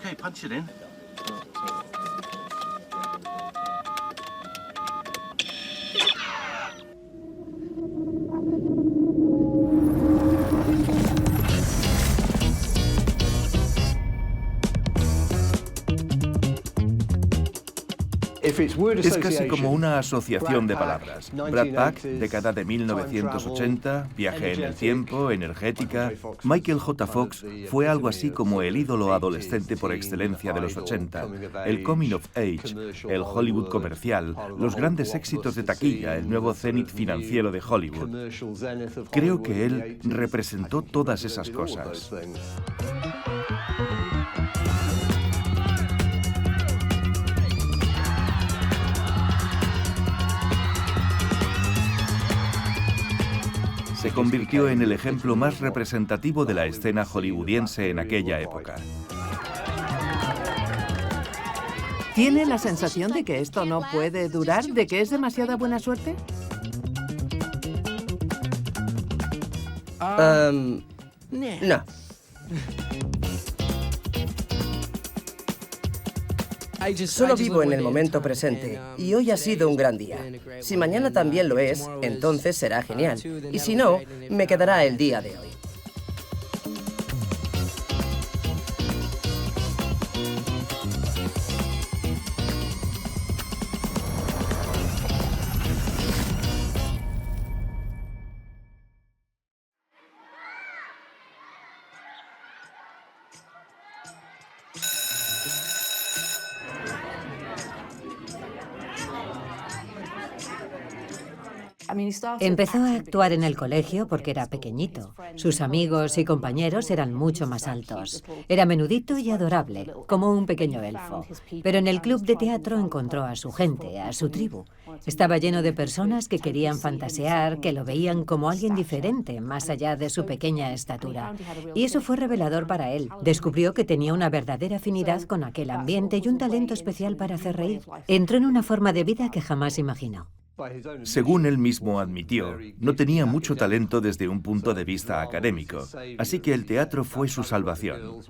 Okay, punch it in. Es casi como una asociación de palabras. Brad Pack, década de 1980, viaje en el tiempo, energética. Michael J. Fox fue algo así como el ídolo adolescente por excelencia de los 80, el coming of age, el Hollywood comercial, los grandes éxitos de taquilla, el nuevo cenit financiero de Hollywood. Creo que él representó todas esas cosas. Se convirtió en el ejemplo más representativo de la escena hollywoodiense en aquella época. ¿Tiene la sensación de que esto no puede durar? ¿De que es demasiada buena suerte? No. Solo vivo en el momento presente y hoy ha sido un gran día. Si mañana también lo es, entonces será genial. Y si no, me quedará el día de hoy. Empezó a actuar en el colegio porque era pequeñito. Sus amigos y compañeros eran mucho más altos. Era menudito y adorable, como un pequeño elfo. Pero en el club de teatro encontró a su gente, a su tribu. Estaba lleno de personas que querían fantasear, que lo veían como alguien diferente, más allá de su pequeña estatura. Y eso fue revelador para él. Descubrió que tenía una verdadera afinidad con aquel ambiente y un talento especial para hacer reír. Entró en una forma de vida que jamás imaginó. Según él mismo admitió, no tenía mucho talento desde un punto de vista académico, así que el teatro fue su salvación.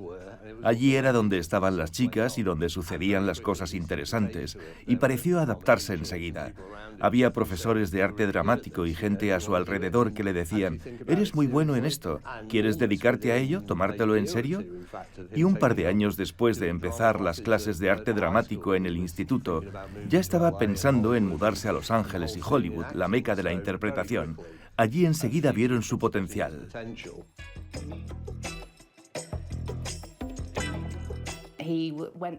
Allí era donde estaban las chicas y donde sucedían las cosas interesantes, y pareció adaptarse enseguida. Había profesores de arte dramático y gente a su alrededor que le decían: «Eres muy bueno en esto, ¿quieres dedicarte a ello, tomártelo en serio?». Y un par de años después de empezar las clases de arte dramático en el instituto, ya estaba pensando en mudarse a Los Ángeles y Hollywood, la meca de la interpretación. Allí enseguida vieron su potencial.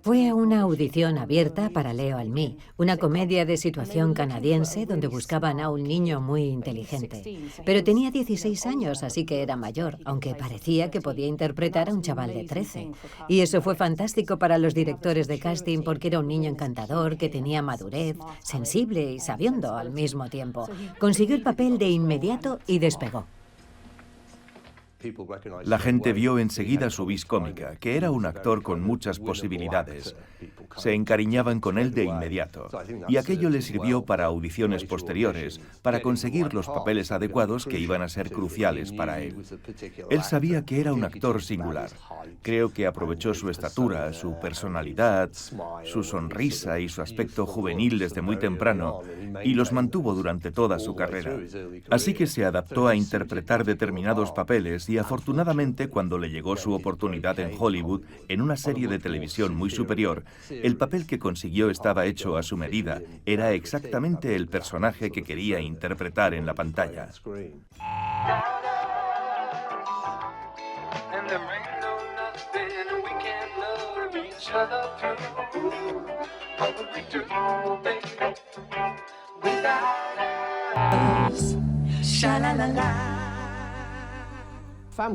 Fue a una audición abierta para Leo and Me, una comedia de situación canadiense donde buscaban a un niño muy inteligente. Pero tenía 16 años, así que era mayor, aunque parecía que podía interpretar a un chaval de 13. Y eso fue fantástico para los directores de casting porque era un niño encantador, que tenía madurez, sensible y sabiondo al mismo tiempo. Consiguió el papel de inmediato y despegó. La gente vio enseguida su vis cómica, que era un actor con muchas posibilidades. Se encariñaban con él de inmediato, y aquello le sirvió para audiciones posteriores, para conseguir los papeles adecuados que iban a ser cruciales para él. Él sabía que era un actor singular. Creo que aprovechó su estatura, su personalidad, su sonrisa y su aspecto juvenil desde muy temprano, y los mantuvo durante toda su carrera. Así que se adaptó a interpretar determinados papeles y afortunadamente cuando le llegó su oportunidad en Hollywood, en una serie de televisión muy superior, el papel que consiguió estaba hecho a su medida. Era exactamente el personaje que quería interpretar en la pantalla.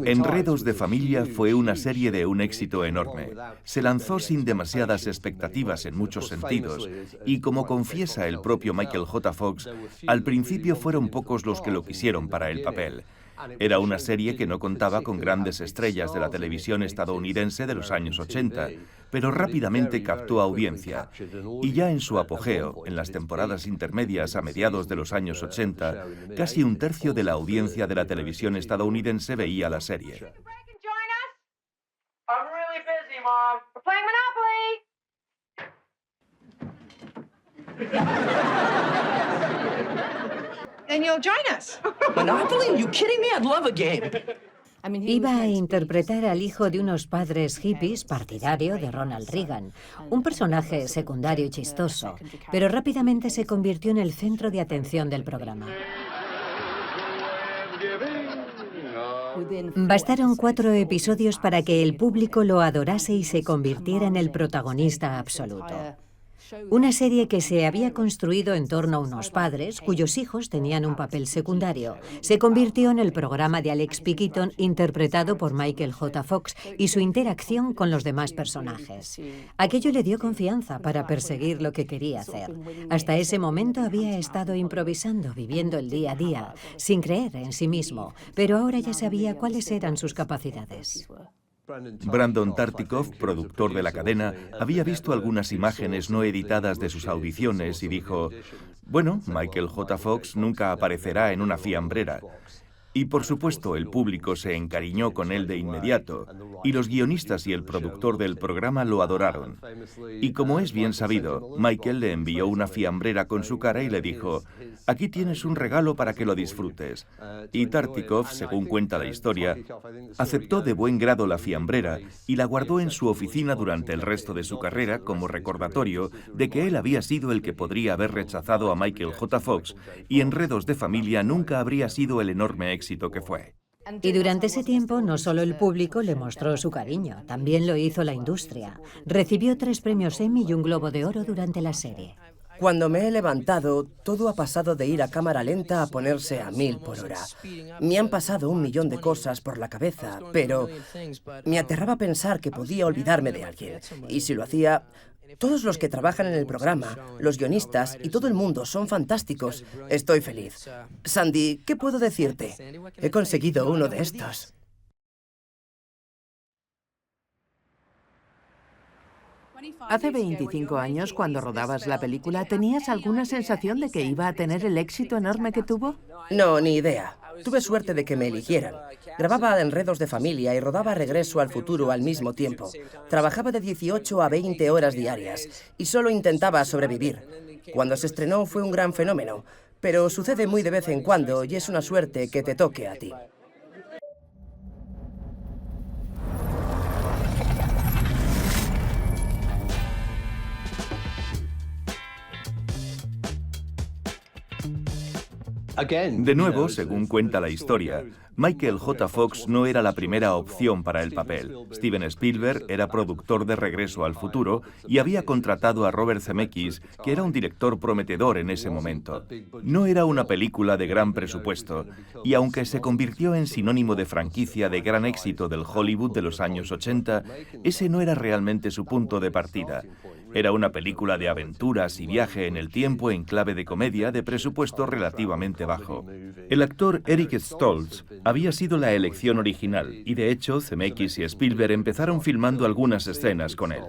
Enredos de familia fue una serie de un éxito enorme. Se lanzó sin demasiadas expectativas en muchos sentidos y, como confiesa el propio Michael J. Fox, al principio fueron pocos los que lo quisieron para el papel. Era una serie que no contaba con grandes estrellas de la televisión estadounidense de los años 80, pero rápidamente captó audiencia. Y ya en su apogeo, en las temporadas intermedias a mediados de los años 80, casi un tercio de la audiencia de la televisión estadounidense veía la serie. you, Mom. We're playing Monopoly. Then you'll join us. Monopoly? Are you kidding me? I'd love a game. Iba a interpretar al hijo de unos padres hippies, partidario de Ronald Reagan, un personaje secundario y chistoso, pero rápidamente se convirtió en el centro de atención del programa. Bastaron 4 episodios para que el público lo adorase y se convirtiera en el protagonista absoluto. Una serie que se había construido en torno a unos padres cuyos hijos tenían un papel secundario. Se convirtió en el programa de Alex P. Keaton, interpretado por Michael J. Fox, y su interacción con los demás personajes. Aquello le dio confianza para perseguir lo que quería hacer. Hasta ese momento había estado improvisando, viviendo el día a día, sin creer en sí mismo, pero ahora ya sabía cuáles eran sus capacidades. Brandon Tartikoff, productor de la cadena, había visto algunas imágenes no editadas de sus audiciones y dijo: bueno, Michael J. Fox nunca aparecerá en una fiambrera. Y por supuesto el público se encariñó con él de inmediato, y los guionistas y el productor del programa lo adoraron. Y como es bien sabido, Michael le envió una fiambrera con su cara y le dijo: aquí tienes un regalo para que lo disfrutes. Y Tartikoff, según cuenta la historia, aceptó de buen grado la fiambrera y la guardó en su oficina durante el resto de su carrera como recordatorio de que él había sido el que podría haber rechazado a Michael J. Fox, y Enredos de Familia nunca habría sido el enorme éxito que fue. Y durante ese tiempo no solo el público le mostró su cariño, también lo hizo la industria. Recibió 3 premios Emmy y un Globo de Oro durante la serie. Cuando me he levantado, todo ha pasado de ir a cámara lenta a ponerse a 1000 por hora. Me han pasado 1 millón de cosas por la cabeza, pero me aterraba pensar que podía olvidarme de alguien. Y si lo hacía, todos los que trabajan en el programa, los guionistas y todo el mundo son fantásticos. Estoy feliz. Sandy, ¿qué puedo decirte? He conseguido uno de estos. Hace 25 años, cuando rodabas la película, ¿tenías alguna sensación de que iba a tener el éxito enorme que tuvo? No, ni idea. Tuve suerte de que me eligieran. Grababa Enredos de Familia y rodaba Regreso al Futuro al mismo tiempo. Trabajaba de 18 a 20 horas diarias y solo intentaba sobrevivir. Cuando se estrenó fue un gran fenómeno, pero sucede muy de vez en cuando y es una suerte que te toque a ti. De nuevo, según cuenta la historia, Michael J. Fox no era la primera opción para el papel. Steven Spielberg era productor de Regreso al Futuro y había contratado a Robert Zemeckis, que era un director prometedor en ese momento. No era una película de gran presupuesto, y aunque se convirtió en sinónimo de franquicia de gran éxito del Hollywood de los años 80, ese no era realmente su punto de partida. Era una película de aventuras y viaje en el tiempo en clave de comedia de presupuesto relativamente bajo. El actor Eric Stoltz había sido la elección original y de hecho Zemeckis y Spielberg empezaron filmando algunas escenas con él.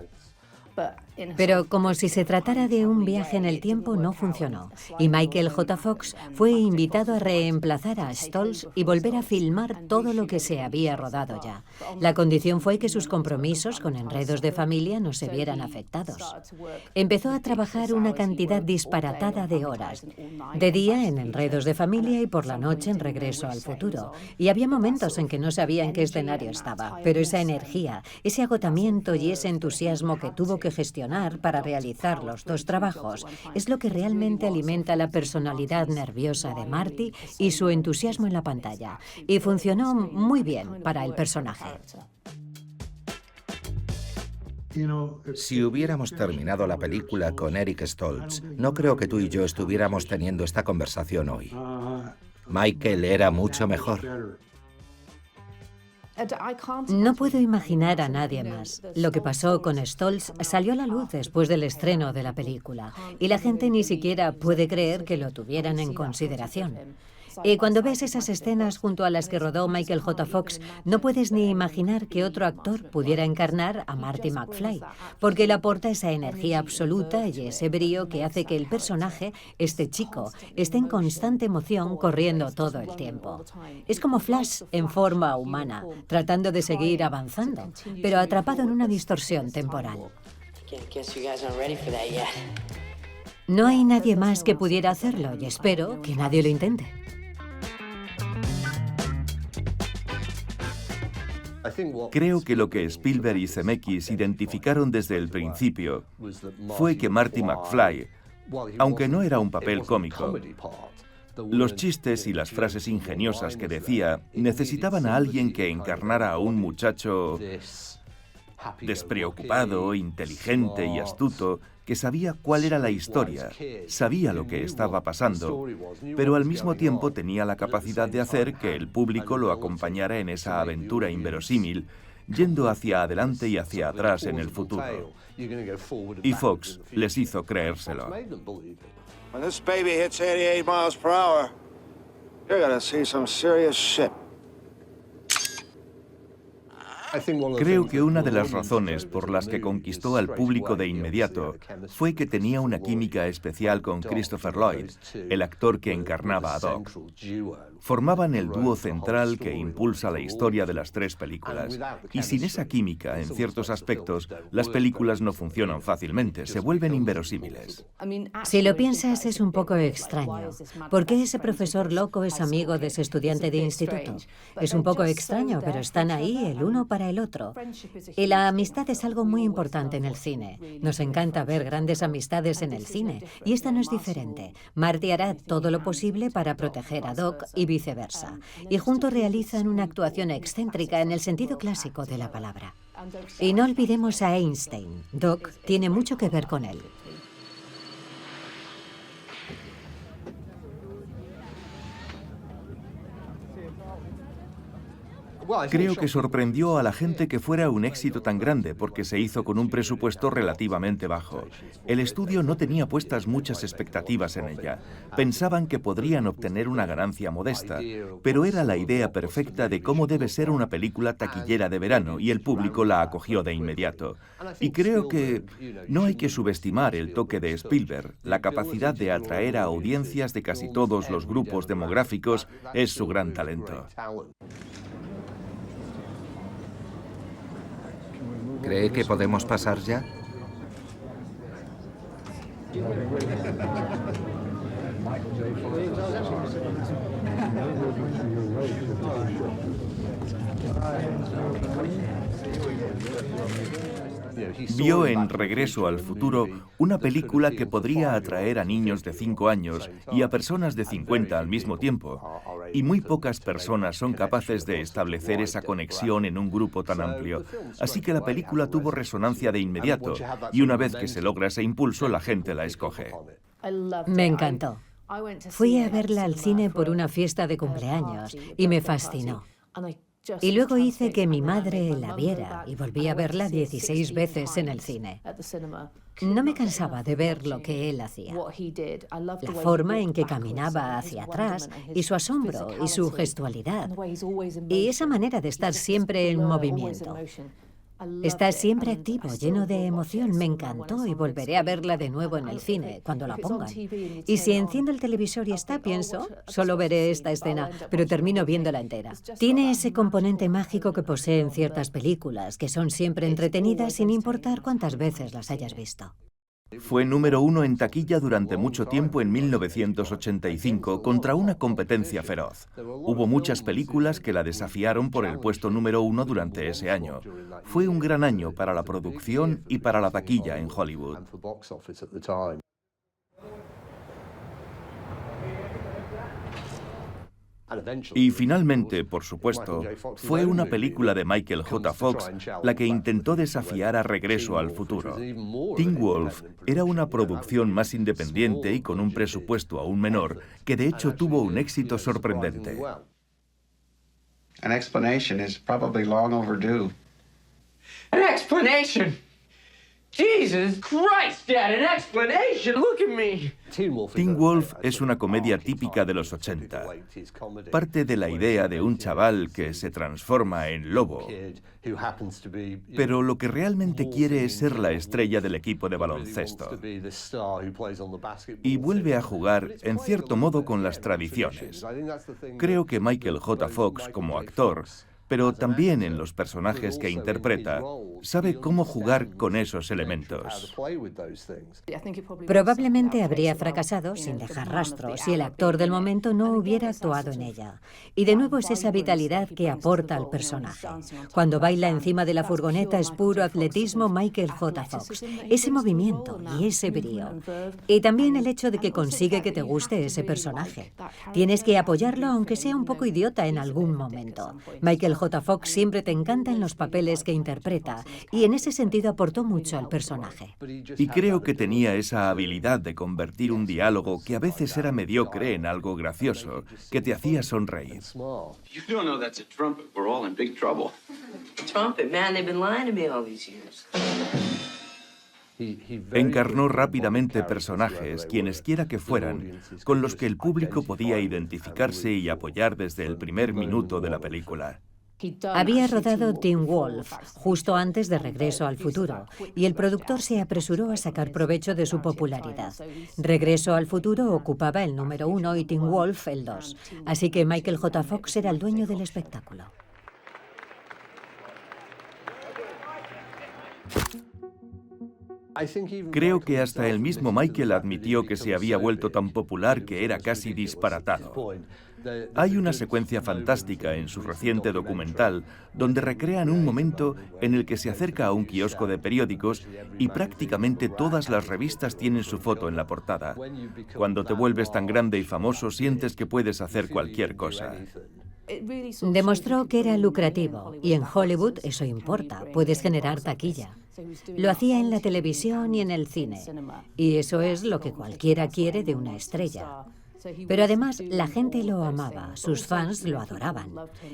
Pero como si se tratara de un viaje en el tiempo, no funcionó. Y Michael J. Fox fue invitado a reemplazar a Stoltz y volver a filmar todo lo que se había rodado ya. La condición fue que sus compromisos con Enredos de Familia no se vieran afectados. Empezó a trabajar una cantidad disparatada de horas. De día en Enredos de Familia y por la noche en Regreso al Futuro. Y había momentos en que no sabía en qué escenario estaba, pero esa energía, ese agotamiento y ese entusiasmo que tuvo que gestionar para realizar los 2 trabajos es lo que realmente alimenta la personalidad nerviosa de Marty y su entusiasmo en la pantalla. Y funcionó muy bien para el personaje. Si hubiéramos terminado la película con Eric Stoltz, no creo que tú y yo estuviéramos teniendo esta conversación hoy. Michael era mucho mejor. No puedo imaginar a nadie más. Lo que pasó con Stoltz salió a la luz después del estreno de la película y la gente ni siquiera puede creer que lo tuvieran en consideración. Y cuando ves esas escenas junto a las que rodó Michael J. Fox, no puedes ni imaginar que otro actor pudiera encarnar a Marty McFly, porque le aporta esa energía absoluta y ese brío que hace que el personaje, este chico, esté en constante emoción corriendo todo el tiempo. Es como Flash en forma humana, tratando de seguir avanzando, pero atrapado en una distorsión temporal. No hay nadie más que pudiera hacerlo y espero que nadie lo intente. Creo que lo que Spielberg y Zemeckis identificaron desde el principio fue que Marty McFly, aunque no era un papel cómico, los chistes y las frases ingeniosas que decía necesitaban a alguien que encarnara a un muchacho despreocupado, inteligente y astuto, que sabía cuál era la historia, sabía lo que estaba pasando, pero al mismo tiempo tenía la capacidad de hacer que el público lo acompañara en esa aventura inverosímil, yendo hacia adelante y hacia atrás en el futuro. Y Fox les hizo creérselo. When this baby hits 88 miles per hour, you're gonna see some serious shit. Creo que una de las razones por las que conquistó al público de inmediato fue que tenía una química especial con Christopher Lloyd, el actor que encarnaba a Doc. Formaban el dúo central que impulsa la historia de las tres películas. Y sin esa química, en ciertos aspectos, las películas no funcionan fácilmente, se vuelven inverosímiles. Si lo piensas, es un poco extraño. ¿Por qué ese profesor loco es amigo de ese estudiante de instituto? Es un poco extraño, pero están ahí el uno para el otro. Y la amistad es algo muy importante en el cine. Nos encanta ver grandes amistades en el cine, y esta no es diferente. Marty hará todo lo posible para proteger a Doc y viceversa. Y juntos realizan una actuación excéntrica en el sentido clásico de la palabra. Y no olvidemos a Einstein. Doc tiene mucho que ver con él. Creo que sorprendió a la gente que fuera un éxito tan grande porque se hizo con un presupuesto relativamente bajo. El estudio no tenía puestas muchas expectativas en ella. Pensaban que podrían obtener una ganancia modesta, pero era la idea perfecta de cómo debe ser una película taquillera de verano y el público la acogió de inmediato. Y creo que no hay que subestimar el toque de Spielberg. La capacidad de atraer a audiencias de casi todos los grupos demográficos es su gran talento. ¿Cree que podemos pasar ya? Vio en Regreso al Futuro una película que podría atraer a niños de 5 años y a personas de 50 al mismo tiempo. Y muy pocas personas son capaces de establecer esa conexión en un grupo tan amplio. Así que la película tuvo resonancia de inmediato y una vez que se logra ese impulso, la gente la escoge. Me encantó. Fui a verla al cine por una fiesta de cumpleaños y me fascinó. Y luego hice que mi madre la viera y volví a verla 16 veces en el cine. No me cansaba de ver lo que él hacía. La forma en que caminaba hacia atrás y su asombro y su gestualidad. Y esa manera de estar siempre en movimiento. Está siempre activo, lleno de emoción. Me encantó y volveré a verla de nuevo en el cine, cuando la pongan. Y si enciendo el televisor y está, pienso, solo veré esta escena, pero termino viéndola entera. Tiene ese componente mágico que poseen ciertas películas, que son siempre entretenidas sin importar cuántas veces las hayas visto. Fue número 1 en taquilla durante mucho tiempo en 1985 contra una competencia feroz. Hubo muchas películas que la desafiaron por el puesto número 1 durante ese año. Fue un gran año para la producción y para la taquilla en Hollywood. Y finalmente, por supuesto, fue una película de Michael J. Fox la que intentó desafiar a Regreso al Futuro. Teen Wolf era una producción más independiente y con un presupuesto aún menor, que de hecho tuvo un éxito sorprendente. An explanation is probably long overdue. An explanation? Jesus Christ, Dad, an explanation. Look at me. Teen Wolf es una comedia típica de los 80. Parte de la idea de un chaval que se transforma en lobo, pero lo que realmente quiere es ser la estrella del equipo de baloncesto. Y vuelve a jugar, en cierto modo, con las tradiciones. Creo que Michael J. Fox, como actor, pero también en los personajes que interpreta, sabe cómo jugar con esos elementos. Probablemente habría fracasado sin dejar rastro si el actor del momento no hubiera actuado en ella. Y de nuevo es esa vitalidad que aporta al personaje. Cuando baila encima de la furgoneta es puro atletismo Michael J. Fox. Ese movimiento y ese brío. Y también el hecho de que consigue que te guste ese personaje. Tienes que apoyarlo aunque sea un poco idiota en algún momento. Michael J. Fox siempre te encanta en los papeles que interpreta y en ese sentido aportó mucho al personaje. Y creo que tenía esa habilidad de convertir un diálogo que a veces era mediocre en algo gracioso, que te hacía sonreír. You don't know that's a trumpet. We're all in big trouble. Trumpet, man, they've been lying to me all these years. Encarnó rápidamente personajes, quienesquiera que fueran, con los que el público podía identificarse y apoyar desde el primer minuto de la película. Había rodado Teen Wolf justo antes de Regreso al Futuro y el productor se apresuró a sacar provecho de su popularidad. Regreso al Futuro ocupaba el número 1 y Teen Wolf el 2, así que Michael J. Fox era el dueño del espectáculo. Creo que hasta el mismo Michael admitió que se había vuelto tan popular que era casi disparatado. Hay una secuencia fantástica en su reciente documental donde recrean un momento en el que se acerca a un kiosco de periódicos y prácticamente todas las revistas tienen su foto en la portada. Cuando te vuelves tan grande y famoso, sientes que puedes hacer cualquier cosa. Demostró que era lucrativo y en Hollywood eso importa, puedes generar taquilla. Lo hacía en la televisión y en el cine, y eso es lo que cualquiera quiere de una estrella. Pero además la gente lo amaba, sus fans lo adoraban.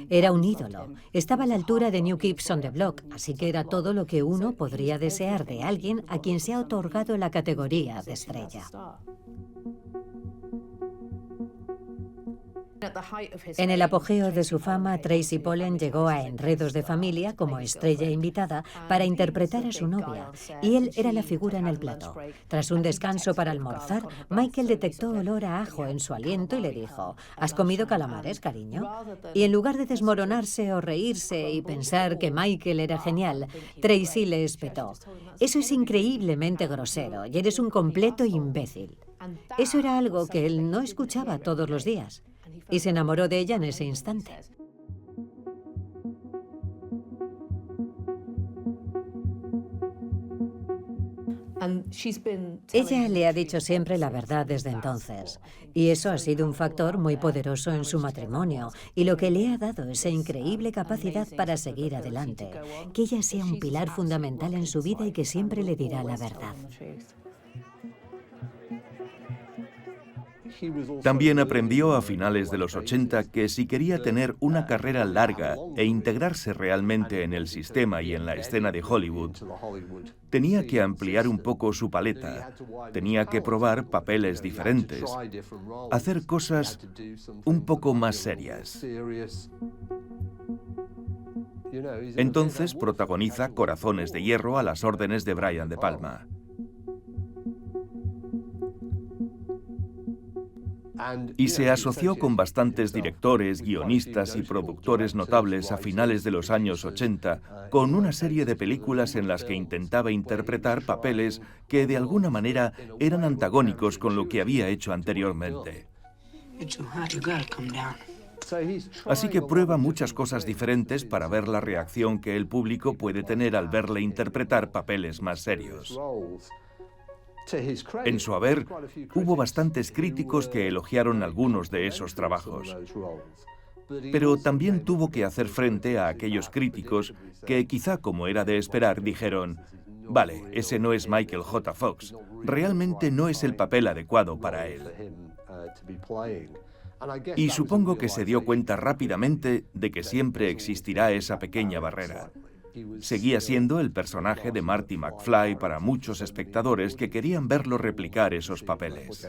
Era un ídolo, estaba a la altura de New Kids on the Block, así que era todo lo que uno podría desear de alguien a quien se ha otorgado la categoría de estrella. En el apogeo de su fama, Tracy Pollan llegó a Enredos de Familia como estrella invitada para interpretar a su novia, y él era la figura en el plató. Tras un descanso para almorzar, Michael detectó olor a ajo en su aliento y le dijo: ¿has comido calamares, cariño? Y en lugar de desmoronarse o reírse y pensar que Michael era genial, Tracy le espetó: eso es increíblemente grosero y eres un completo imbécil. Eso era algo que él no escuchaba todos los días. Y se enamoró de ella en ese instante. Ella le ha dicho siempre la verdad desde entonces, y eso ha sido un factor muy poderoso en su matrimonio, y lo que le ha dado esa increíble capacidad para seguir adelante, que ella sea un pilar fundamental en su vida y que siempre le dirá la verdad. También aprendió a finales de los 80 que si quería tener una carrera larga e integrarse realmente en el sistema y en la escena de Hollywood, tenía que ampliar un poco su paleta, tenía que probar papeles diferentes, hacer cosas un poco más serias. Entonces protagoniza Corazones de Hierro a las órdenes de Brian De Palma. Y se asoció con bastantes directores, guionistas y productores notables a finales de los años 80, con una serie de películas en las que intentaba interpretar papeles que de alguna manera eran antagónicos con lo que había hecho anteriormente. Así que prueba muchas cosas diferentes para ver la reacción que el público puede tener al verle interpretar papeles más serios. En su haber, hubo bastantes críticos que elogiaron algunos de esos trabajos. Pero también tuvo que hacer frente a aquellos críticos que, quizá como era de esperar, dijeron: vale, ese no es Michael J. Fox, realmente no es el papel adecuado para él. Y supongo que se dio cuenta rápidamente de que siempre existirá esa pequeña barrera. Seguía siendo el personaje de Marty McFly para muchos espectadores que querían verlo replicar esos papeles.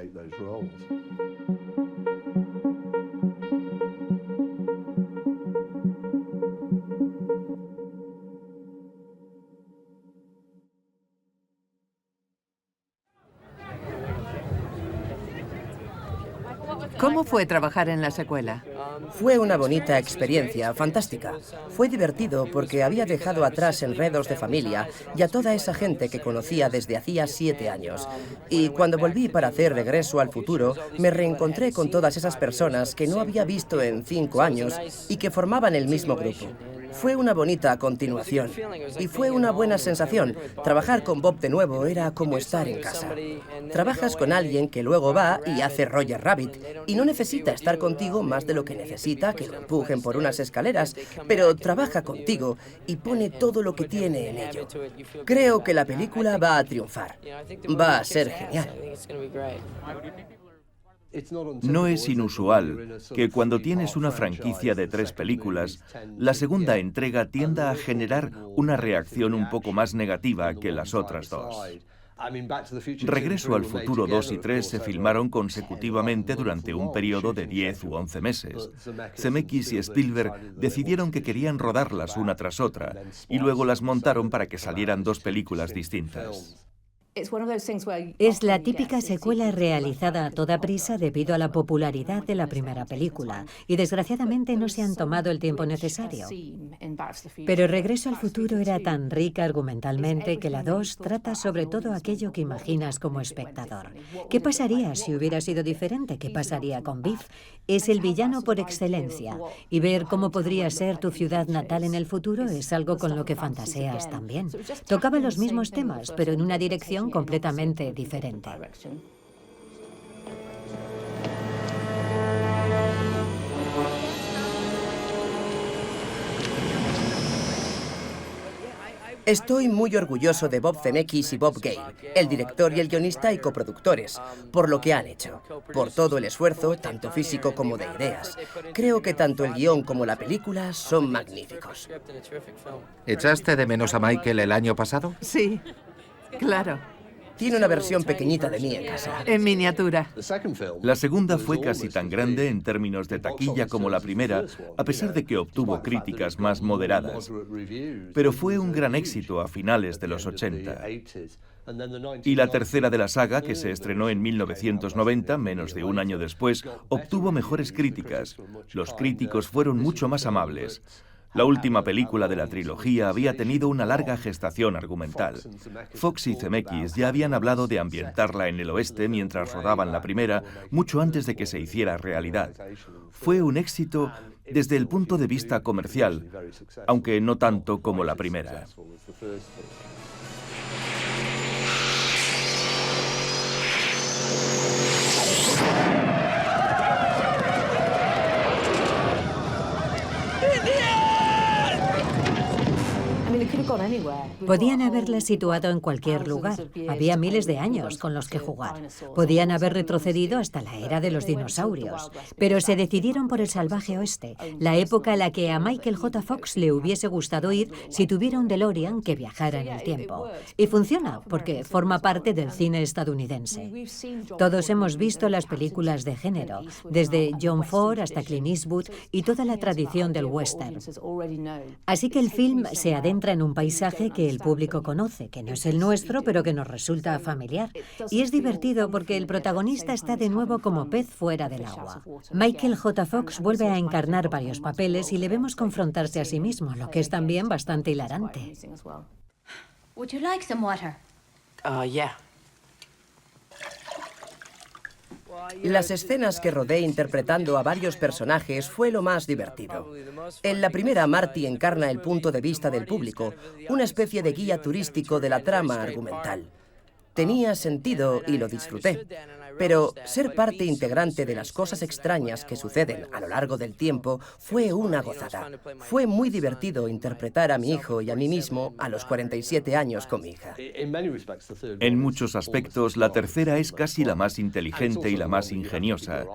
¿Cómo fue trabajar en la secuela? Fue una bonita experiencia, fantástica. Fue divertido porque había dejado atrás enredos de familia y a toda esa gente que conocía desde hacía 7 años. Y cuando volví para hacer Regreso al Futuro, me reencontré con todas esas personas que no había visto en 5 años y que formaban el mismo grupo. Fue una bonita continuación y fue una buena sensación. Trabajar con Bob de nuevo era como estar en casa. Trabajas con alguien que luego va y hace Roger Rabbit y no necesita estar contigo más de lo que necesita que lo empujen por unas escaleras, pero trabaja contigo y pone todo lo que tiene en ello. Creo que la película va a triunfar. Va a ser genial. No es inusual que cuando tienes una franquicia de 3 películas, la segunda entrega tienda a generar una reacción un poco más negativa que las otras 2. Regreso al Futuro 2 y 3 se filmaron consecutivamente durante un periodo de 10 u 11 meses. Zemeckis y Spielberg decidieron que querían rodarlas una tras otra y luego las montaron para que salieran 2 películas distintas. Es la típica secuela realizada a toda prisa debido a la popularidad de la primera película y desgraciadamente no se han tomado el tiempo necesario. Pero Regreso al Futuro era tan rica argumentalmente que la 2 trata sobre todo aquello que imaginas como espectador. ¿Qué pasaría si hubiera sido diferente? ¿Qué pasaría con Biff? Es el villano por excelencia y ver cómo podría ser tu ciudad natal en el futuro es algo con lo que fantaseas también. Tocaba los mismos temas, pero en una dirección completamente diferente. Estoy muy orgulloso de Bob Zemeckis y Bob Gale, el director y el guionista y coproductores, por lo que han hecho, por todo el esfuerzo, tanto físico como de ideas. Creo que tanto el guión como la película son magníficos. ¿Echaste de menos a Michael el año pasado? Sí, claro. Tiene una versión pequeñita de mí en casa. En miniatura. La segunda fue casi tan grande en términos de taquilla como la primera, a pesar de que obtuvo críticas más moderadas. Pero fue un gran éxito a finales de los 80. Y la tercera de la saga, que se estrenó en 1990, menos de un año después, obtuvo mejores críticas. Los críticos fueron mucho más amables. La última película de la trilogía había tenido una larga gestación argumental. Fox y Zemeckis ya habían hablado de ambientarla en el oeste mientras rodaban la primera, mucho antes de que se hiciera realidad. Fue un éxito desde el punto de vista comercial, aunque no tanto como la primera. Podían haberla situado en cualquier lugar. Había miles de años con los que jugar. Podían haber retrocedido hasta la era de los dinosaurios. Pero se decidieron por el salvaje oeste, la época a la que a Michael J. Fox le hubiese gustado ir si tuviera un DeLorean que viajara en el tiempo. Y funciona, porque forma parte del cine estadounidense. Todos hemos visto las películas de género, desde John Ford hasta Clint Eastwood y toda la tradición del western. Así que el film se adentra en un paisaje que el público conoce, que no es el nuestro, pero que nos resulta familiar. Y es divertido porque el protagonista está de nuevo como pez fuera del agua. Michael J. Fox vuelve a encarnar varios papeles y le vemos confrontarse a sí mismo, lo que es también bastante hilarante. Would you like some water? Yeah. Las escenas que rodé interpretando a varios personajes fue lo más divertido. En la primera, Marty encarna el punto de vista del público, una especie de guía turístico de la trama argumental. Tenía sentido y lo disfruté. Pero ser parte integrante de las cosas extrañas que suceden a lo largo del tiempo fue una gozada. Fue muy divertido interpretar a mi hijo y a mí mismo a los 47 años con mi hija. En muchos aspectos, la tercera es casi la más inteligente y la más ingeniosa.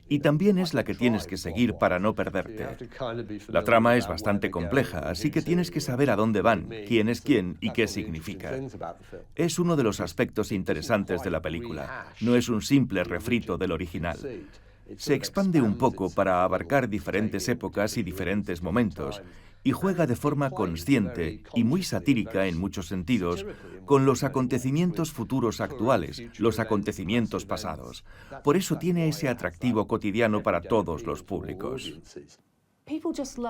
y también es la que tienes que seguir para no perderte. La trama es bastante compleja, así que tienes que saber a dónde van, quién es quién y qué significa. Es uno de los aspectos interesantes de la película. No es un simple refrito del original. Se expande un poco para abarcar diferentes épocas y diferentes momentos, y juega de forma consciente y muy satírica en muchos sentidos con los acontecimientos futuros actuales, los acontecimientos pasados. Por eso tiene ese atractivo cotidiano para todos los públicos.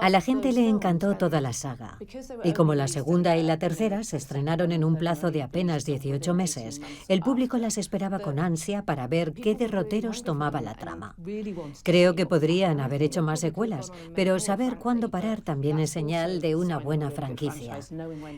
A la gente le encantó toda la saga, y como la segunda y la tercera se estrenaron en un plazo de apenas 18 meses, el público las esperaba con ansia para ver qué derroteros tomaba la trama. Creo que podrían haber hecho más secuelas, pero saber cuándo parar también es señal de una buena franquicia.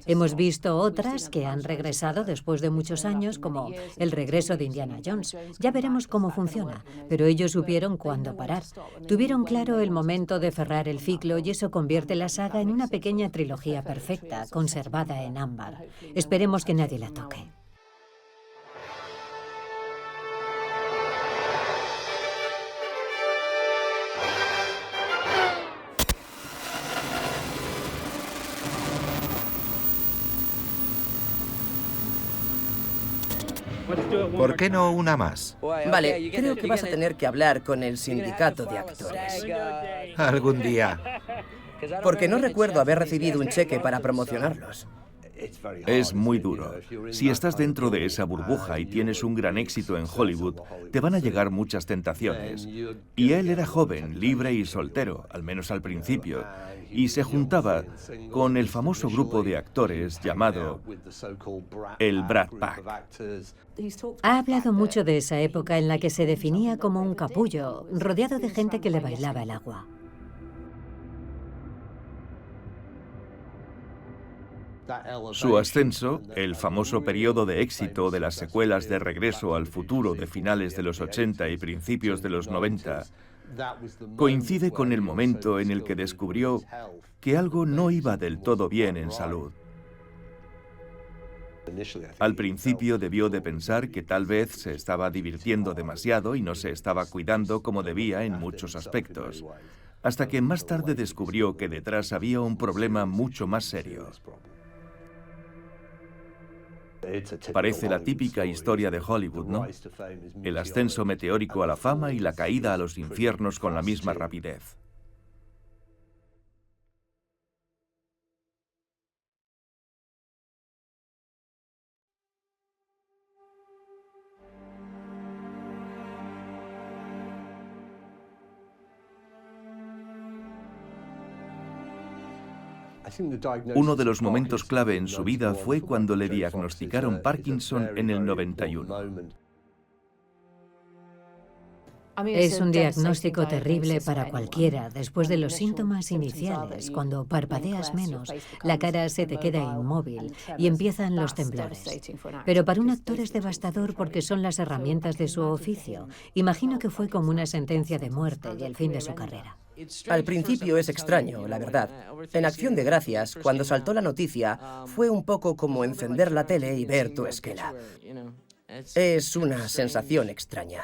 Hemos visto otras que han regresado después de muchos años, como El regreso de Indiana Jones. Ya veremos cómo funciona, pero ellos supieron cuándo parar. Tuvieron claro el momento de cerrar el ciclo y eso convierte la saga en una pequeña trilogía perfecta, conservada en ámbar. Esperemos que nadie la toque. ¿Por qué no una más? Vale, creo que vas a tener que hablar con el sindicato de actores. Algún día. Porque no recuerdo haber recibido un cheque para promocionarlos. Es muy duro. Si estás dentro de esa burbuja y tienes un gran éxito en Hollywood, te van a llegar muchas tentaciones. Y él era joven, libre y soltero, al menos al principio, y se juntaba con el famoso grupo de actores llamado el Brat Pack. Ha hablado mucho de esa época en la que se definía como un capullo, rodeado de gente que le bailaba el agua. Su ascenso, el famoso periodo de éxito de las secuelas de Regreso al Futuro de finales de los 80 y principios de los 90, coincide con el momento en el que descubrió que algo no iba del todo bien en salud. Al principio debió de pensar que tal vez se estaba divirtiendo demasiado y no se estaba cuidando como debía en muchos aspectos, hasta que más tarde descubrió que detrás había un problema mucho más serio. Parece la típica historia de Hollywood, ¿no? El ascenso meteórico a la fama y la caída a los infiernos con la misma rapidez. Uno de los momentos clave en su vida fue cuando le diagnosticaron Parkinson en el 91. Es un diagnóstico terrible para cualquiera. Después de los síntomas iniciales, cuando parpadeas menos, la cara se te queda inmóvil y empiezan los temblores. Pero para un actor es devastador porque son las herramientas de su oficio. Imagino que fue como una sentencia de muerte y el fin de su carrera. Al principio es extraño, la verdad. En Acción de Gracias, cuando saltó la noticia, fue un poco como encender la tele y ver tu esquela. Es una sensación extraña.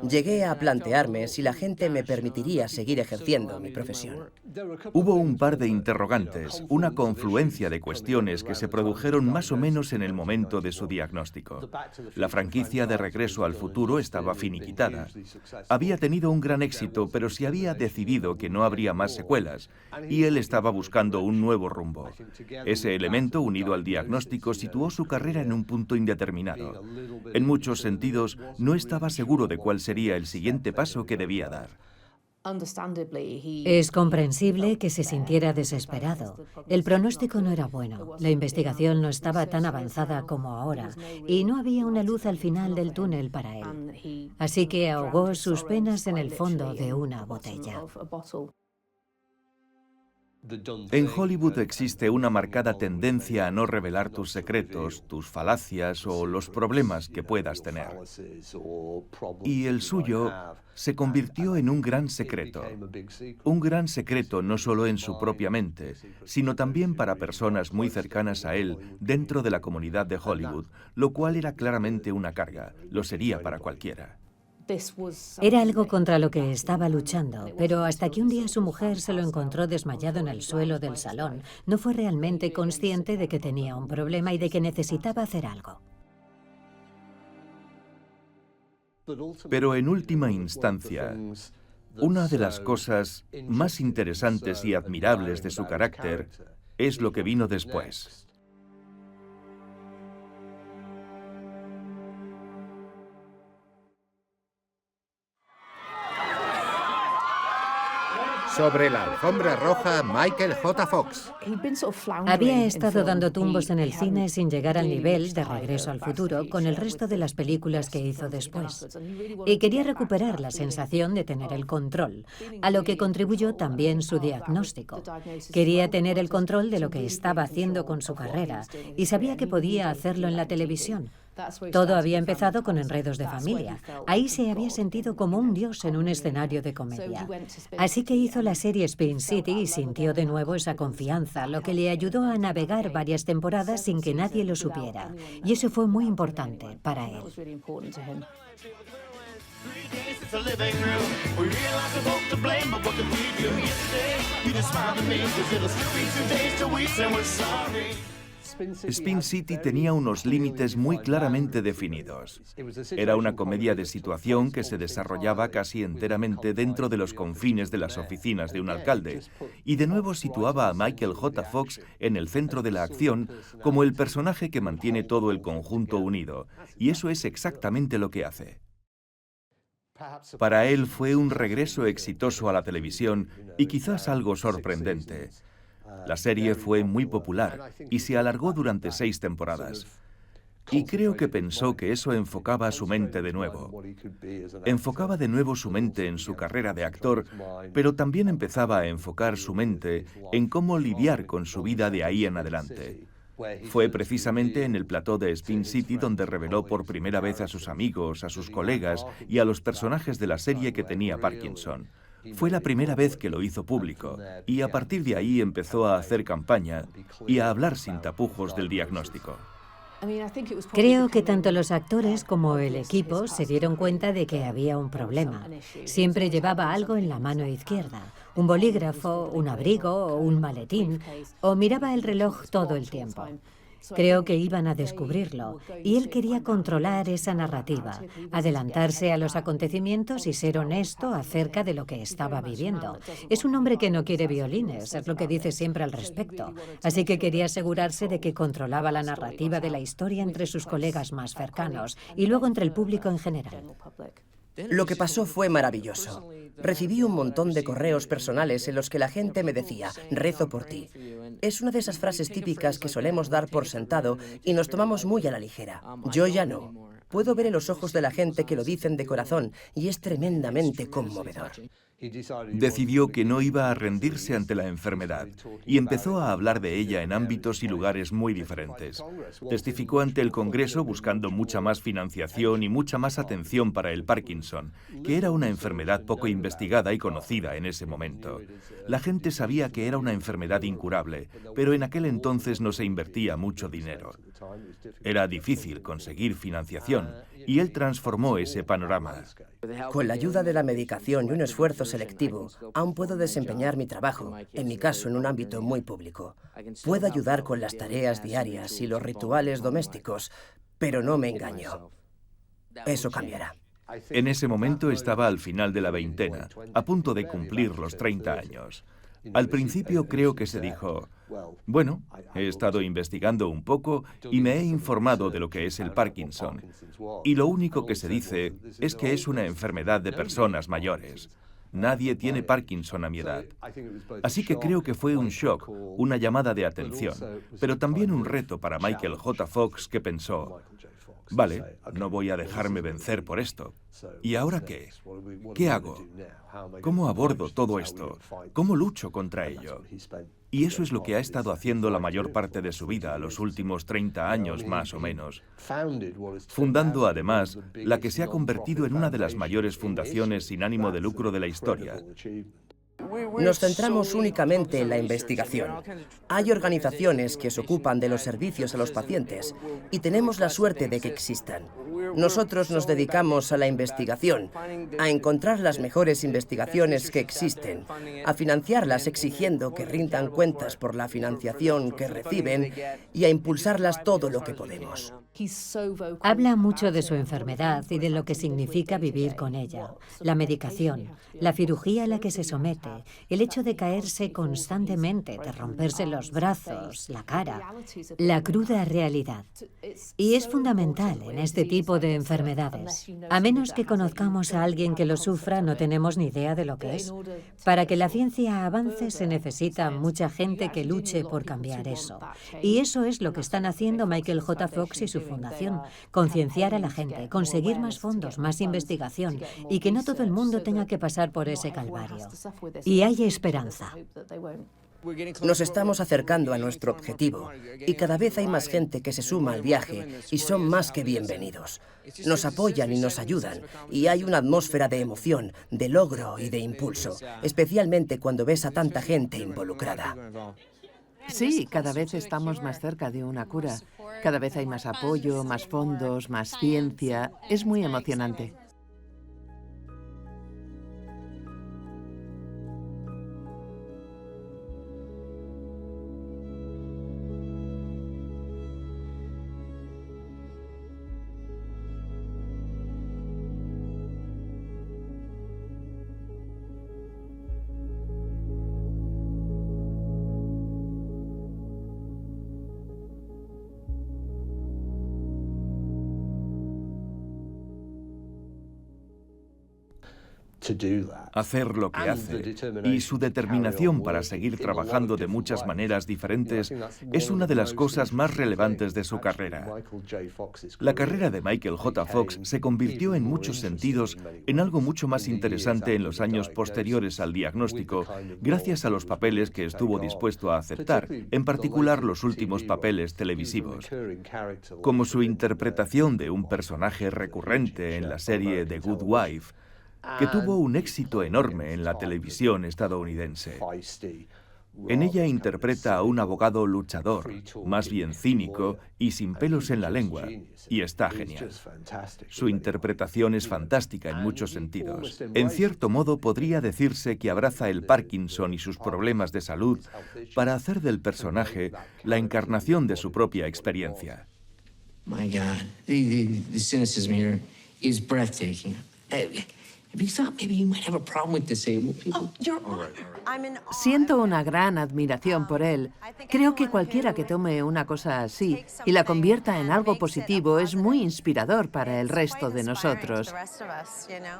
Llegué a plantearme si la gente me permitiría seguir ejerciendo mi profesión. Hubo un par de interrogantes, una confluencia de cuestiones que se produjeron más o menos en el momento de su diagnóstico. La franquicia de Regreso al Futuro estaba finiquitada. Había tenido un gran éxito, pero se había decidido que no habría más secuelas, y él estaba buscando un nuevo rumbo. Ese elemento, unido al diagnóstico, situó su carrera en un punto indeterminado. En muchos sentidos, no estaba seguro de cuál sería el siguiente paso que debía dar. Es comprensible que se sintiera desesperado. El pronóstico no era bueno, la investigación no estaba tan avanzada como ahora y no había una luz al final del túnel para él. Así que ahogó sus penas en el fondo de una botella. En Hollywood existe una marcada tendencia a no revelar tus secretos, tus falacias o los problemas que puedas tener. Y el suyo se convirtió en un gran secreto. Un gran secreto no solo en su propia mente, sino también para personas muy cercanas a él dentro de la comunidad de Hollywood, lo cual era claramente una carga, lo sería para cualquiera. Era algo contra lo que estaba luchando, pero hasta que un día su mujer se lo encontró desmayado en el suelo del salón, no fue realmente consciente de que tenía un problema y de que necesitaba hacer algo. Pero en última instancia, una de las cosas más interesantes y admirables de su carácter es lo que vino después. Sobre la alfombra roja, Michael J. Fox. Había estado dando tumbos en el cine sin llegar al nivel de Regreso al Futuro con el resto de las películas que hizo después. Y quería recuperar la sensación de tener el control, a lo que contribuyó también su diagnóstico. Quería tener el control de lo que estaba haciendo con su carrera y sabía que podía hacerlo en la televisión. Todo había empezado con Enredos de Familia. Ahí se había sentido como un dios en un escenario de comedia. Así que hizo la serie Spin City y sintió de nuevo esa confianza, lo que le ayudó a navegar varias temporadas sin que nadie lo supiera. Y eso fue muy importante para él. Spin City tenía unos límites muy claramente definidos. Era una comedia de situación que se desarrollaba casi enteramente dentro de los confines de las oficinas de un alcalde, y de nuevo situaba a Michael J. Fox en el centro de la acción como el personaje que mantiene todo el conjunto unido, y eso es exactamente lo que hace. Para él fue un regreso exitoso a la televisión y quizás algo sorprendente. La serie fue muy popular y se alargó durante 6 temporadas. Y creo que pensó que eso enfocaba su mente de nuevo. Enfocaba de nuevo su mente en su carrera de actor, pero también empezaba a enfocar su mente en cómo lidiar con su vida de ahí en adelante. Fue precisamente en el plató de Spin City donde reveló por primera vez a sus amigos, a sus colegas y a los personajes de la serie que tenía Parkinson. Fue la primera vez que lo hizo público, y a partir de ahí empezó a hacer campaña y a hablar sin tapujos del diagnóstico. Creo que tanto los actores como el equipo se dieron cuenta de que había un problema. Siempre llevaba algo en la mano izquierda, un bolígrafo, un abrigo o un maletín, o miraba el reloj todo el tiempo. Creo que iban a descubrirlo, y él quería controlar esa narrativa, adelantarse a los acontecimientos y ser honesto acerca de lo que estaba viviendo. Es un hombre que no quiere violines, es lo que dice siempre al respecto, así que quería asegurarse de que controlaba la narrativa de la historia entre sus colegas más cercanos y luego entre el público en general. Lo que pasó fue maravilloso. Recibí un montón de correos personales en los que la gente me decía, rezo por ti. Es una de esas frases típicas que solemos dar por sentado y nos tomamos muy a la ligera. Yo ya no. Puedo ver en los ojos de la gente que lo dicen de corazón y es tremendamente conmovedor. Decidió que no iba a rendirse ante la enfermedad y empezó a hablar de ella en ámbitos y lugares muy diferentes. Testificó ante el Congreso buscando mucha más financiación y mucha más atención para el Parkinson, que era una enfermedad poco investigada y conocida en ese momento. La gente sabía que era una enfermedad incurable, pero en aquel entonces no se invertía mucho dinero. Era difícil conseguir financiación y él transformó ese panorama. Con la ayuda de la medicación y un esfuerzo selectivo, aún puedo desempeñar mi trabajo, en mi caso en un ámbito muy público. Puedo ayudar con las tareas diarias y los rituales domésticos, pero no me engaño. Eso cambiará. En ese momento estaba al final de la veintena, a punto de cumplir los 30 años. Al principio creo que se dijo, bueno, he estado investigando un poco y me he informado de lo que es el Parkinson. Y lo único que se dice es que es una enfermedad de personas mayores. Nadie tiene Parkinson a mi edad. Así que creo que fue un shock, una llamada de atención, pero también un reto para Michael J. Fox, que pensó, vale, no voy a dejarme vencer por esto. ¿Y ahora qué? ¿Qué hago? ¿Cómo abordo todo esto? ¿Cómo lucho contra ello? Y eso es lo que ha estado haciendo la mayor parte de su vida, los últimos 30 años más o menos. Fundando, además, la que se ha convertido en una de las mayores fundaciones sin ánimo de lucro de la historia. Nos centramos únicamente en la investigación. Hay organizaciones que se ocupan de los servicios a los pacientes y tenemos la suerte de que existan. Nosotros nos dedicamos a la investigación, a encontrar las mejores investigaciones que existen, a financiarlas exigiendo que rindan cuentas por la financiación que reciben y a impulsarlas todo lo que podemos. Habla mucho de su enfermedad y de lo que significa vivir con ella, la medicación, la cirugía a la que se somete, el hecho de caerse constantemente, de romperse los brazos, la cara, la cruda realidad. Y es fundamental en este tipo de enfermedades. A menos que conozcamos a alguien que lo sufra, no tenemos ni idea de lo que es. Para que la ciencia avance se necesita mucha gente que luche por cambiar eso. Y eso es lo que están haciendo Michael J. Fox y su fundación, concienciar a la gente, conseguir más fondos, más investigación y que no todo el mundo tenga que pasar por ese calvario. Y hay esperanza. Nos estamos acercando a nuestro objetivo y cada vez hay más gente que se suma al viaje y son más que bienvenidos. Nos apoyan y nos ayudan y hay una atmósfera de emoción, de logro y de impulso, especialmente cuando ves a tanta gente involucrada. Sí, cada vez estamos más cerca de una cura. Cada vez hay más apoyo, más fondos, más ciencia. Es muy emocionante. Hacer lo que hace y su determinación para seguir trabajando de muchas maneras diferentes es una de las cosas más relevantes de su carrera. La carrera de Michael J. Fox se convirtió en muchos sentidos en algo mucho más interesante en los años posteriores al diagnóstico, gracias a los papeles que estuvo dispuesto a aceptar, en particular los últimos papeles televisivos, como su interpretación de un personaje recurrente en la serie The Good Wife, que tuvo un éxito enorme en la televisión estadounidense. En ella interpreta a un abogado luchador, más bien cínico y sin pelos en la lengua, y está genial. Su interpretación es fantástica en muchos sentidos. En cierto modo, podría decirse que abraza el Parkinson y sus problemas de salud para hacer del personaje la encarnación de su propia experiencia. My God, the cynicism here is breathtaking. Have you thought maybe you might have a problem with disabled people? Siento una gran admiración por él. Creo que cualquiera que tome una cosa así y la convierta en algo positivo es muy inspirador para el resto de nosotros.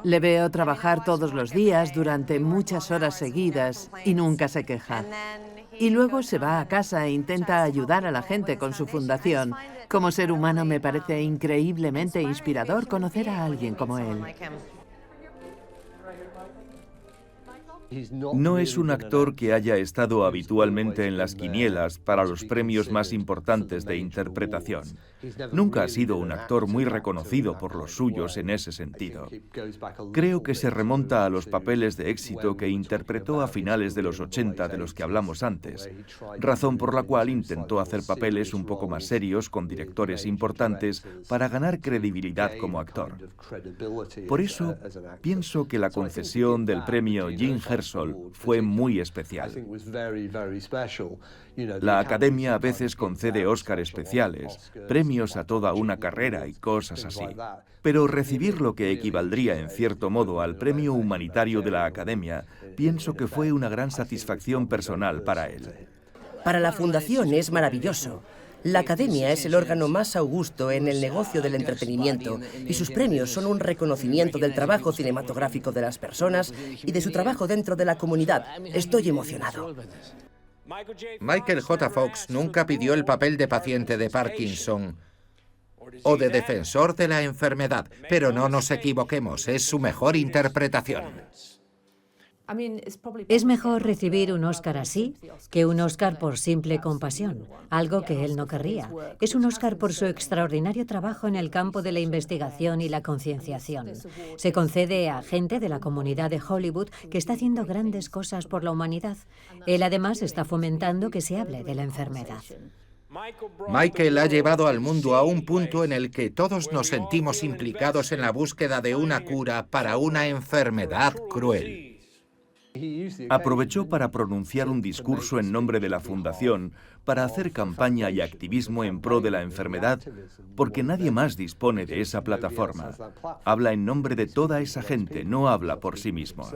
Le veo trabajar todos los días durante muchas horas seguidas y nunca se queja. Y luego se va a casa e intenta ayudar a la gente con su fundación. Como ser humano me parece increíblemente inspirador conocer a alguien como él. No es un actor que haya estado habitualmente en las quinielas para los premios más importantes de interpretación. Nunca ha sido un actor muy reconocido por los suyos en ese sentido. Creo que se remonta a los papeles de éxito que interpretó a finales de los 80 de los que hablamos antes, razón por la cual intentó hacer papeles un poco más serios con directores importantes para ganar credibilidad como actor. Por eso, pienso que la concesión del premio Jim Hersol fue muy especial. La Academia a veces concede Oscar especiales, premios a toda una carrera y cosas así. Pero recibir lo que equivaldría en cierto modo al premio humanitario de la Academia, pienso que fue una gran satisfacción personal para él. Para la Fundación es maravilloso. La Academia es el órgano más augusto en el negocio del entretenimiento y sus premios son un reconocimiento del trabajo cinematográfico de las personas y de su trabajo dentro de la comunidad. Estoy emocionado. Michael J. Fox nunca pidió el papel de paciente de Parkinson o de defensor de la enfermedad, pero no nos equivoquemos, es su mejor interpretación. Es mejor recibir un Oscar así que un Oscar por simple compasión, algo que él no querría. Es un Oscar por su extraordinario trabajo en el campo de la investigación y la concienciación. Se concede a gente de la comunidad de Hollywood que está haciendo grandes cosas por la humanidad. Él además está fomentando que se hable de la enfermedad. Michael ha llevado al mundo a un punto en el que todos nos sentimos implicados en la búsqueda de una cura para una enfermedad cruel. Aprovechó para pronunciar un discurso en nombre de la Fundación, para hacer campaña y activismo en pro de la enfermedad, porque nadie más dispone de esa plataforma. Habla en nombre de toda esa gente, no habla por sí mismo.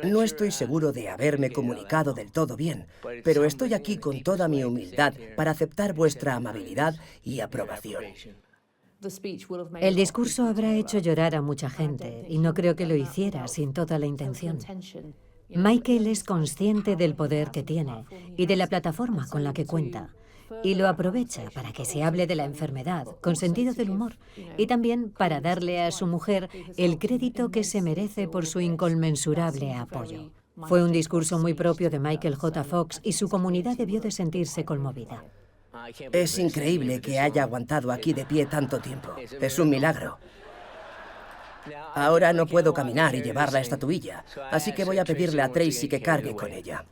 No estoy seguro de haberme comunicado del todo bien, pero estoy aquí con toda mi humildad para aceptar vuestra amabilidad y aprobación. El discurso habrá hecho llorar a mucha gente, y no creo que lo hiciera sin toda la intención. Michael es consciente del poder que tiene y de la plataforma con la que cuenta, y lo aprovecha para que se hable de la enfermedad con sentido del humor y también para darle a su mujer el crédito que se merece por su inconmensurable apoyo. Fue un discurso muy propio de Michael J. Fox y su comunidad debió de sentirse conmovida. Es increíble que haya aguantado aquí de pie tanto tiempo. Es un milagro. Ahora no puedo caminar y llevar la estatuilla, así que voy a pedirle a Tracy que cargue con ella.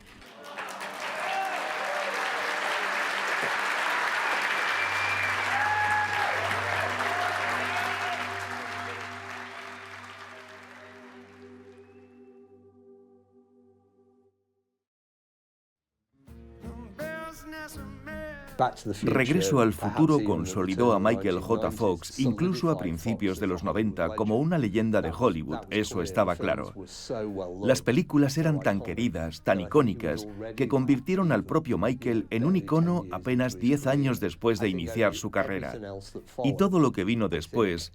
Regreso al futuro consolidó a Michael J. Fox incluso a principios de los 90 como una leyenda de Hollywood, eso estaba claro. Las películas eran tan queridas, tan icónicas, que convirtieron al propio Michael en un icono apenas 10 años después de iniciar su carrera. Y todo lo que vino después,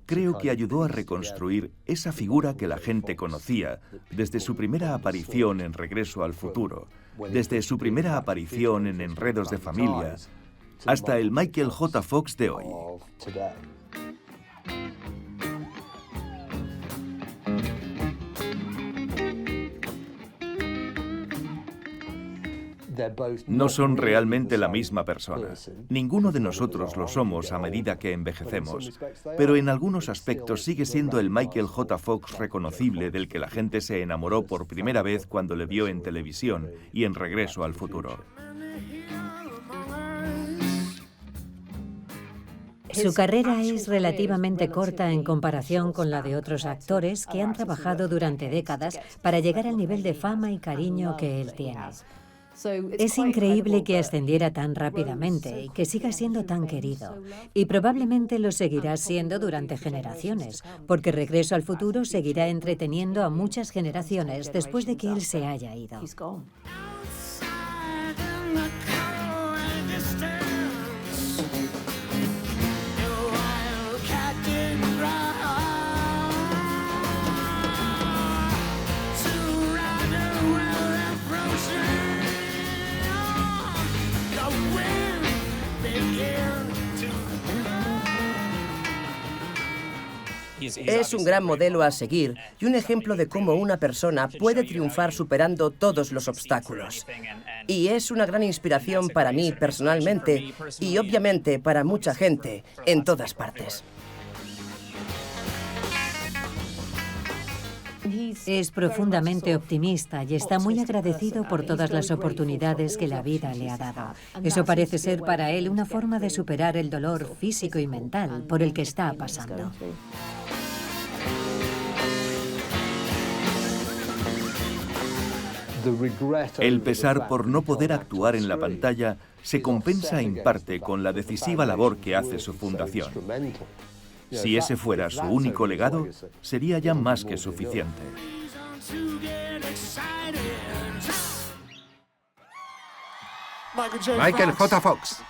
creo que ayudó a reconstruir esa figura que la gente conocía desde su primera aparición en Regreso al Futuro, desde su primera aparición en Enredos de Familia, hasta el Michael J. Fox de hoy. No son realmente la misma persona. Ninguno de nosotros lo somos a medida que envejecemos, pero en algunos aspectos sigue siendo el Michael J. Fox reconocible del que la gente se enamoró por primera vez cuando le vio en televisión y en Regreso al Futuro. Su carrera es relativamente corta en comparación con la de otros actores que han trabajado durante décadas para llegar al nivel de fama y cariño que él tiene. Es increíble que ascendiera tan rápidamente y que siga siendo tan querido. Y probablemente lo seguirá siendo durante generaciones, porque Regreso al Futuro seguirá entreteniendo a muchas generaciones después de que él se haya ido. Es un gran modelo a seguir y un ejemplo de cómo una persona puede triunfar superando todos los obstáculos. Y es una gran inspiración para mí personalmente y obviamente para mucha gente en todas partes. Es profundamente optimista y está muy agradecido por todas las oportunidades que la vida le ha dado. Eso parece ser para él una forma de superar el dolor físico y mental por el que está pasando. El pesar por no poder actuar en la pantalla se compensa en parte con la decisiva labor que hace su fundación. Si ese fuera su único legado, sería ya más que suficiente. Michael J. Fox.